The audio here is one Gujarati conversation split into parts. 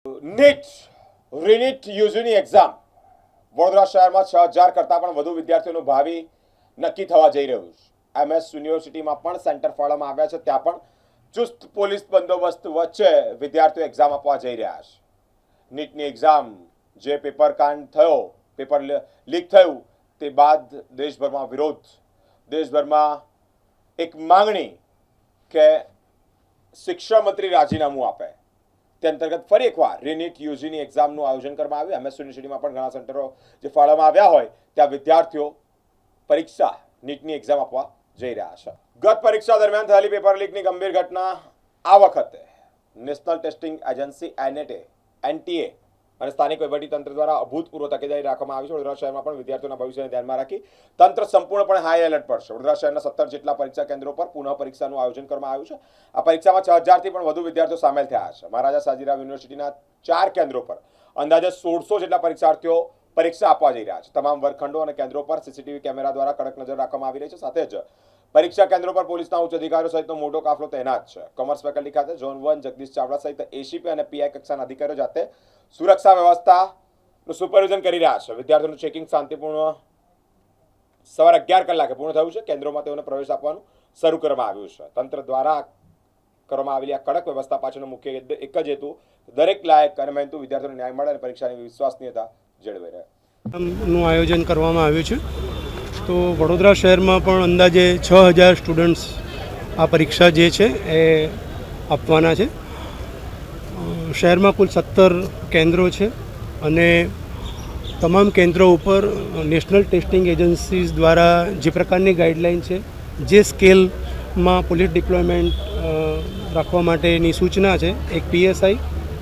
નીટ રીનીટ યુજીની એક્ઝામ વડોદરા શહેરમાં 6000 કરતાં પણ વધુ વિદ્યાર્થીઓનું ભાવિ નક્કી થવા જઈ રહ્યું છે। MS યુનિવર્સિટીમાં પણ સેન્ટર ફાળવવામાં આવ્યા છે, ત્યાં પણ ચુસ્ત પોલીસ બંદોબસ્ત વચ્ચે વિદ્યાર્થીઓ એક્ઝામ આપવા જઈ રહ્યા છે। નીટની એક્ઝામ જે પેપર કાંડ થયો, પેપર લીક થયું તે બાદ દેશભરમાં વિરોધ, દેશભરમાં એક માંગણી કે શિક્ષણ મંત્રી રાજીનામું આપે। તે અંતર્ગત ફરી એકવાર રીનીટ યુજીની એક્ઝામનું આયોજન કરવામાં આવ્યું। MS યુનિવર્સિટીમાં પણ ઘણા સેન્ટરો જે ફાળવવામાં આવ્યા હોય ત્યાં વિદ્યાર્થીઓ પરીક્ષા નીટની એક્ઝામ આપવા જઈ રહ્યા છે। ગત પરીક્ષા દરમિયાન થયેલી પેપર લીકની ગંભીર ઘટના આ વખતે નેશનલ ટેસ્ટિંગ એજન્સી NTA અને સ્થાનિક વહીવટીતંત્ર દ્વારા અભૂતપૂર્વ તકેદારી રાખવામાં આવી છે। વડોદરા શહેરમાં પણ વિદ્યાર્થીઓના ભવિષ્યને ધ્યાનમાં રાખી તંત્ર સંપૂર્ણપણે હાઈ એલર્ટ પર છે। વડોદરા શહેરના 17 જેટલા પરીક્ષા કેન્દ્રો પર પુનઃ પરીક્ષાનું આયોજન કરવામાં આવ્યું છે। આ પરીક્ષામાં 6000 થી પણ વધુ વિદ્યાર્થીઓ સામેલ થયા છે। મહારાજા સાજીરાવ યુનિવર્સિટીના 4 કેન્દ્રો પર અંદાજે 1600 જેટલા પરીક્ષાર્થીઓ પરીક્ષા આપવા જઈ રહ્યા છે। તમામ વર્ગખંડો અને કેન્દ્રો પર CCTV કેમેરા દ્વારા કડક નજર રાખવામાં આવી રહી છે। સાથે જ પરીક્ષા કેન્દ્રો પર પોલીસના ઉચ્ચ અધિકારીઓ સહિતનો મોટો કાફલો તૈનાત છે। કોમર્સ ફેકલ્ટી ખાતે ઝોન 1 જગદીશ ચાવડા સહિત ACP અને PI કક્ષાના અધિકારીઓ જાતે સુરક્ષા વ્યવસ્થાનું સુપરવિઝન કરી રહ્યા છે। વિદ્યાર્થીઓનું ચેકિંગ શાંતિપૂર્ણ સવારે 11 કલાકે પૂર્ણ થયું છે। કેન્દ્રોમાં તેઓને પ્રવેશ આપવાનું શરૂ કરવામાં આવ્યું છે। તંત્ર દ્વારા કરવામાં આવેલી આ કડક વ્યવસ્થા પાછળનો મુખ્ય એક જ હેતુ દરેક લાયક અને મહેનતુ વિદ્યાર્થીઓને ન્યાય મળે અને પરીક્ષાની વિશ્વસનીયતા જળવાઈ રહે। નું આયોજન કરવામાં આવ્યું છે। તો વડોદરા શહેરમાં પણ અંદાજે 6000 સ્ટુડન્ટ્સ આ પરીક્ષા જે છે એ આપવાના છે। શહેરમાં કુલ 17 કેન્દ્રો છે અને તમામ કેન્દ્રો ઉપર નેશનલ ટેસ્ટિંગ એજન્સીઝ દ્વારા જે પ્રકારની ગાઈડલાઇન છે, જે સ્કેલમાં પોલીસ ડિપ્લોયમેન્ટ રાખવા માટેની સૂચના છે, એક PSI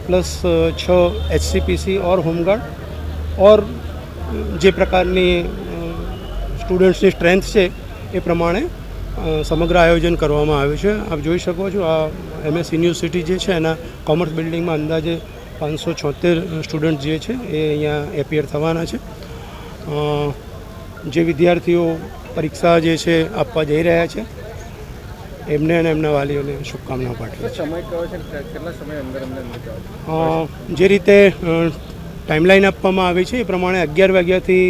પ્લસ 6 HCPC ઓર હોમગાર્ડ ઓર જે પ્રકારની સ્ટુડન્ટ્સની સ્ટ્રેન્થ છે એ પ્રમાણે સમગ્ર આયોજન કરવામાં આવ્યું છે। આપ જોઈ શકો છો આ MS યુનિવર્સિટી જે છે એના કોમર્સ બિલ્ડિંગમાં અંદાજે 576 સ્ટુડન્ટ જે છે એ અહીંયા એપિયર થવાના છે। જે વિદ્યાર્થીઓ પરીક્ષા જે છે આપવા જઈ રહ્યા છે એમને અને એમના વાલીઓને શુભકામનાઓ પાઠવું છું। સમય કયો છે, કેટલા સમય અંદર જે રીતે ટાઈમલાઈન આપવામાં આવી છે એ પ્રમાણે 11 વાગ્યાથી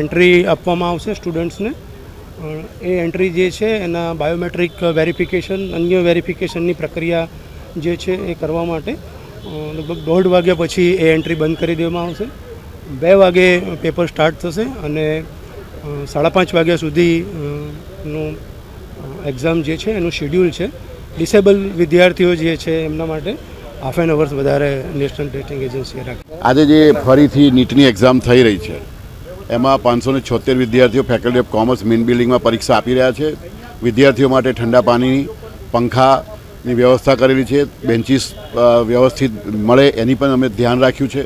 એન્ટ્રી આપવામાં આવશે સ્ટુડન્ટ્સને। એ એન્ટ્રી જે છે એના બાયોમેટ્રિક વેરિફિકેશન, અન્ય વેરિફિકેશનની પ્રક્રિયા જે છે એ કરવા માટે લગભગ 1:30 વાગ્યા પછી એ એન્ટ્રી બંધ કરી દેવામાં આવશે। 2 વાગે પેપર સ્ટાર્ટ થશે અને 5:30 વાગ્યા સુધીનું એક્ઝામ જે છે એનું શેડ્યુલ છે। ડિસેબલ વિદ્યાર્થીઓ જે છે એમના માટે હાફ એન અવર્સ વધારે નેશનલ ટેસ્ટિંગ એજન્સીએ રાખી। આજે જે ફરીથી નીટની એક્ઝામ થઈ રહી છે એમાં 576 વિદ્યાર્થીઓ ફેકલ્ટી ઓફ કોમર્સ મેઇન બિલ્ડિંગમાં પરીક્ષા આપી રહ્યા છે। વિદ્યાર્થીઓ માટે ઠંડા પાણીની, પંખાની વ્યવસ્થા કરેલી છે। બેન્ચીસ વ્યવસ્થિત મળે એની પણ અમે ધ્યાન રાખ્યું છે।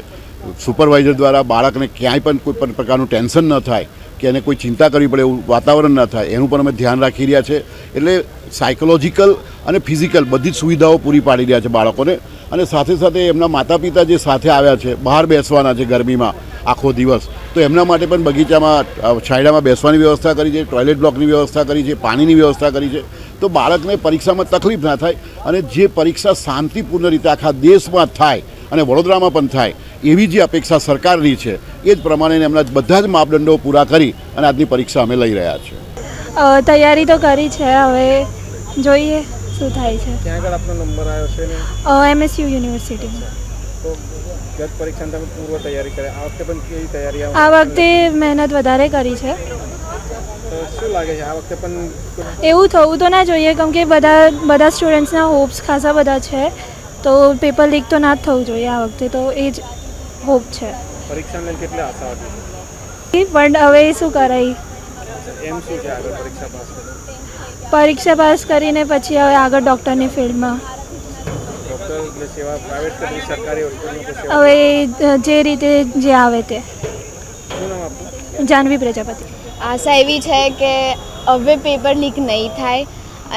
સુપરવાઇઝર દ્વારા બાળકને ક્યાંય પણ કોઈ પણ પ્રકારનું ટેન્શન ન થાય કે એને કોઈ ચિંતા કરવી પડે એવું વાતાવરણ ન થાય એનું પણ અમે ધ્યાન રાખી રહ્યા છે। એટલે સાયકોલોજીકલ અને ફિઝિકલ બધી જ સુવિધાઓ પૂરી પાડી રહ્યા છે બાળકોને। અને સાથે સાથે એમના માતા પિતા જે સાથે આવ્યા છે, બહાર બેસવાના છે ગરમીમાં આખો દિવસ, તો એમના માટે પણ બગીચામાં છાંયડામાં બેસવાની વ્યવસ્થા કરી છે, ટોયલેટ બ્લોકની વ્યવસ્થા કરી છે, પાણીની વ્યવસ્થા કરી છે। તો બાળકને પરીક્ષામાં તકલીફ ના થાય અને જે પરીક્ષા શાંતિપૂર્ણ રીતે આખા દેશમાં થાય અને વડોદરામાં પણ થાય એવી જે અપેક્ષા સરકારની છે એ જ પ્રમાણે એમના બધા જ માપદંડો પૂરા કરી અને આજની પરીક્ષા અમે લઈ રહ્યા છીએ। તૈયારી તો કરી છે, હવે જોઈએ શું થાય છે। ક્યાં આગળ આપનો નંબર આવ્યો છે? MSU યુનિવર્સિટીમાં। તો ગત પરીક્ષાની તમે પૂર્વ તૈયારી કરી, આ વખતે પણ કેવી તૈયારી? આ વખતે મહેનત વધારે કરી છે। તો શું લાગે છે આ વખતે પણ એવું થવું તો ના જોઈએ, કેમ કે બધા સ્ટુડન્ટ્સના હોપ્સ ખાસા બધા છે, તો પેપર લીક તો ના જ થવું જોઈએ આ વખતે, તો એ જ હોપ છે। પરીક્ષાને કેટલી આશા હતી પણ હવે શું કરાય, એમ શું છે આગળ પરીક્ષા પાસ કરી? પરીક્ષા પાસ કરીને પછી હવે આગળ ડૉક્ટરની ફિલ્ડમાં, ડૉક્ટર એટલે સેવા પ્રાઇવેટ કે સરકારી હોસ્પિટલમાં? હવે જે રીતે જે આવે તે। શું નામ આપનું? જાનવી પ્રજાપતિ। આશા એવી છે કે હવે પેપર લીક નહીં થાય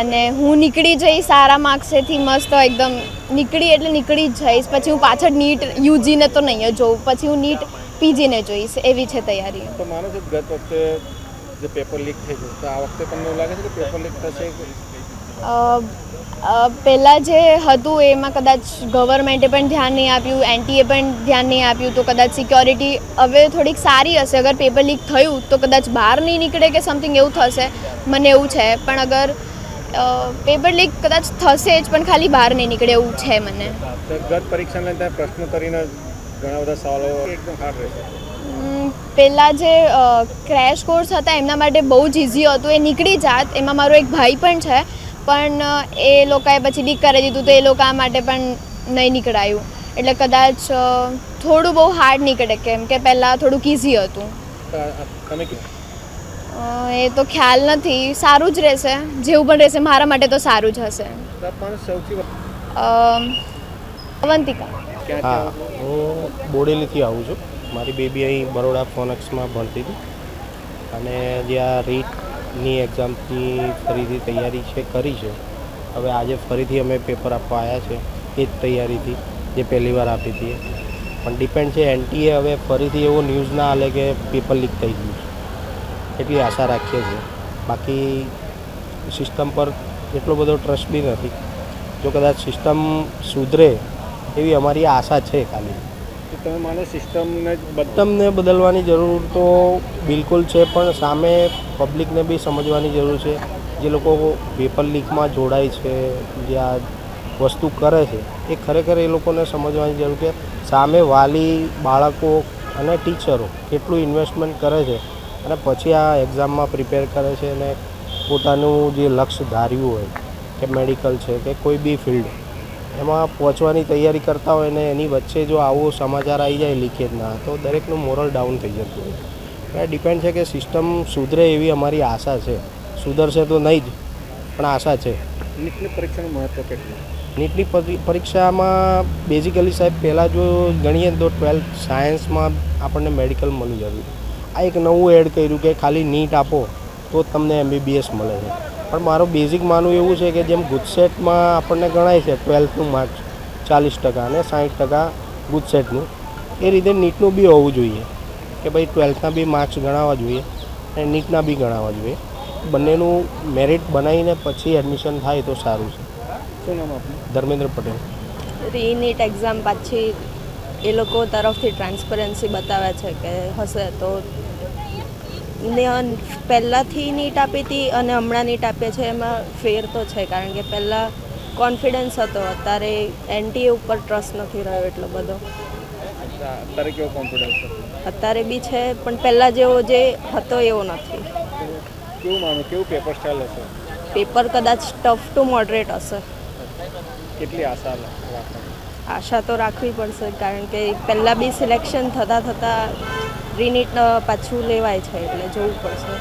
અને હું નીકળી જઈશ સારા માર્ક્સેથી, મસ્ત એકદમ નીકળી એટલે નીકળી જ જઈશ। પછી હું પાછળ નીટ યુજીને તો નહીં જ જોઉં, પછી હું નીટ પીજીને જોઈશ, એવી છે તૈયારી। તો માનો છો ગત વખતે જે પેપર લીક થઈ ગયું, તો આ વખતે તમને એવું લાગે છે કે પેપર લીક થશે? પહેલાં જે હતું એમાં કદાચ ગવર્મેન્ટે પણ ધ્યાન નહીં આપ્યું, એનટીએ પણ ધ્યાન નહીં આપ્યું, તો કદાચ સિક્યોરિટી હવે થોડીક સારી હશે. અગર પેપર લીક થયું તો કદાચ બહાર નહીં નીકળે કે સમથિંગ એવું થશે, મને એવું છે. પણ અગર પેપર લીક કદાચ થશે જ પણ ખાલી બહાર નહીં નીકળે એવું છે મને. તો ગત પરીક્ષાને ત્યાં પ્રશ્નોત્તરીને ઘણા બધા સવાલો એકદમ હાર્ડ રહેશે. પહેલાં જે ક્રેશ કોર્સ હતા એમના માટે બહુ જ ઇઝી હતું, એ નીકળી જાત. એમાં મારો એક ભાઈ પણ છે, પણ એ લોકોએ પછી લીક કરી દીધું તો એ લોકો માટે પણ નહીં નીકળાયું. એટલે કદાચ થોડું બહુ હાર્ડ નીકળે, કેમ કે પહેલાં થોડુંક ઇઝી હતું. તમે એ તો ખ્યાલ નથી. સારું જ રહેશે, જેવું પણ રહેશે મારા માટે તો સારું જ હશે. પણ સૌથી અવંતિકા. હા, હું બોડેલીથી આવું છું. મારી બેબી અહીં બરોડા ફોનક્સમાં ભણતી હતી અને જે આ રીટની એક્ઝામની ફરીથી તૈયારી છે કરી છે. હવે આજે ફરીથી અમે પેપર આપવા આવ્યા છે એ જ તૈયારીથી જે પહેલી વાર આપી હતી. પણ ડિપેન્ડ છે એનટીએ હવે ફરીથી એવો ન્યૂઝ ના આલે કે પેપર લીક થઈ ગયું છે, એટલી આશા રાખીએ છીએ. બાકી સિસ્ટમ પર એટલો બધો ટ્રસ્ટ બી નથી. જો કદાચ સિસ્ટમ સુધરે એવી અમારી આશા છે. ખાલી તમે માનો સિસ્ટમને સિસ્ટમને બદલવાની જરૂર તો બિલકુલ છે, પણ સામે પબ્લિકને બી સમજવાની જરૂર છે. જે લોકો પેપર લીકમાં જોડાય છે, જે આ વસ્તુ કરે છે, એ ખરેખર એ લોકોને સમજવાની જરૂર કે સામે વાલી, બાળકો અને ટીચરો કેટલું ઇન્વેસ્ટમેન્ટ કરે છે અને પછી આ એક્ઝામમાં પ્રિપેર કરે છે અને પોતાનું જે લક્ષ્ય ધાર્યું હોય કે મેડિકલ છે કે કોઈ બી ફિલ્ડ એમાં પહોંચવાની તૈયારી કરતા હોય ને એની વચ્ચે જો આવો સમાચાર આવી જાય લીકેજના, તો દરેકનું મોરલ ડાઉન થઈ જતું હોય. એટલે ડિપેન્ડ છે કે સિસ્ટમ સુધરે એવી અમારી આશા છે. સુધરશે તો નહીં જ, પણ આશા છે. નીટની પરીક્ષાનું મહત્ત્વ કેટલું? નીટની પરીક્ષામાં બેઝિકલી સાહેબ પહેલાં જો ગણીએ તો 12th સાયન્સમાં આપણને મેડિકલ મળવું જરૂરી. આ એક નવું એડ કર્યું કે ખાલી નીટ આપો તો જ તમને MBBS મળે છે. પણ મારું બેઝિક માનવું એવું છે કે જેમ ગુજસેટમાં આપણને ગણાય છે 12થનું માર્ક્સ 40% અને 60% ગુજસેટનું, એ રીતે નીટનું બી હોવું જોઈએ કે ભાઈ 12થના બી માર્ક્સ ગણાવવા જોઈએ અને નીટના બી ગણાવવા જોઈએ. બંનેનું મેરિટ બનાવીને પછી એડમિશન થાય તો સારું છે. શું નામ આપનું? ધર્મેન્દ્ર પટેલ. રીનીટ એક્ઝામ પાછી એ લોકો તરફથી ટ્રાન્સપરન્સી બતાવે છે કે હશે તો પહેલાંથી નીટ આપી હતી અને હમણાં નીટ આપે છે એમાં ફેર તો છે, કારણ કે પહેલાં કોન્ફિડન્સ હતો, અત્યારે એનટીએ ઉપર ટ્રસ્ટ નથી રહ્યો એટલો બધો. અત્યારે કેવો કોન્ફિડન્સ હતો? અત્યારે બી છે પણ પહેલાં જેવો જે હતો એવો નથી. કેવું માનું, કેવું પેપર સ્ટાઇલ હશે? પેપર કદાચ ટફ ટુ મોડરેટ હશે. કેટલી આશા રાખવાની? આશા તો રાખવી પડશે, કારણ કે પહેલાં બી સિલેક્શન થતાં રીનીટ પાછું લેવાય છે એટલે જોવું પડશે.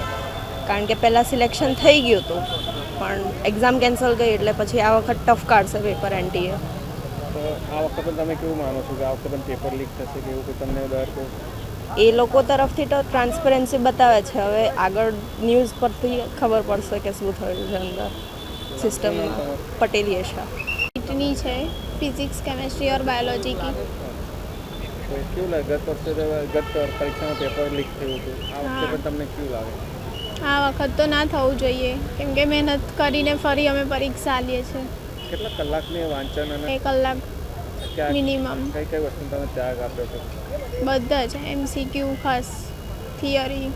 કારણ કે પહેલાં સિલેક્શન થઈ ગયું હતું પણ એક્ઝામ કેન્સલ ગઈ એટલે પછી આ વખત ટફ કાઢશે પેપર એનટીએ. તો આ વખતે પણ તમે કેવું માનો છો કે આ વખતે પણ પેપર લીક થશે કે એવું કોઈ તમને ડર કે? એ લોકો તરફથી તો ટ્રાન્સપરન્સી બતાવે છે, હવે આગળ ન્યૂઝ પરથી ખબર પડશે કે શું થયું છે અંદર સિસ્ટમમાં. પટેલ યશા. इतनी है फिजिक्स केमिस्ट्री और बायोलॉजी की. તો કેવું લાગે? ગત પરીક્ષામાં પેપર લીક થયું હતું, આ વખતે પણ તમને કેવું લાગે? આ વખત તો ના થવું જોઈએ, કેમ કે મહેનત કરીને ફરી અમે પરીક્ષા આલીએ છીએ. કેટલા કલાકની વાંચન અને 1 કલાક મિનિમમ. કઈ કઈ વસ્તુ તમે ત્યાગ આપ્યો છો? બધા જ MCQ ખાસ થિયરી.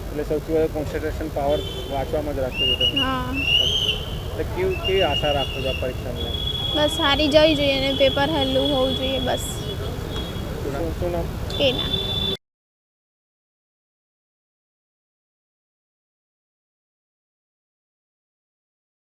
એટલે સૌથી વધારે કોન્સન્ટ્રેશન પાવર વાંચવામાં જ રાખ્યો છે તમે? હા, એટલે કેવી આશા રાખો છો આ પરીક્ષાને? બસ સારી જવી જોઈએ અને પેપર હેલું હોવું જોઈએ બસ. શું નામ? એના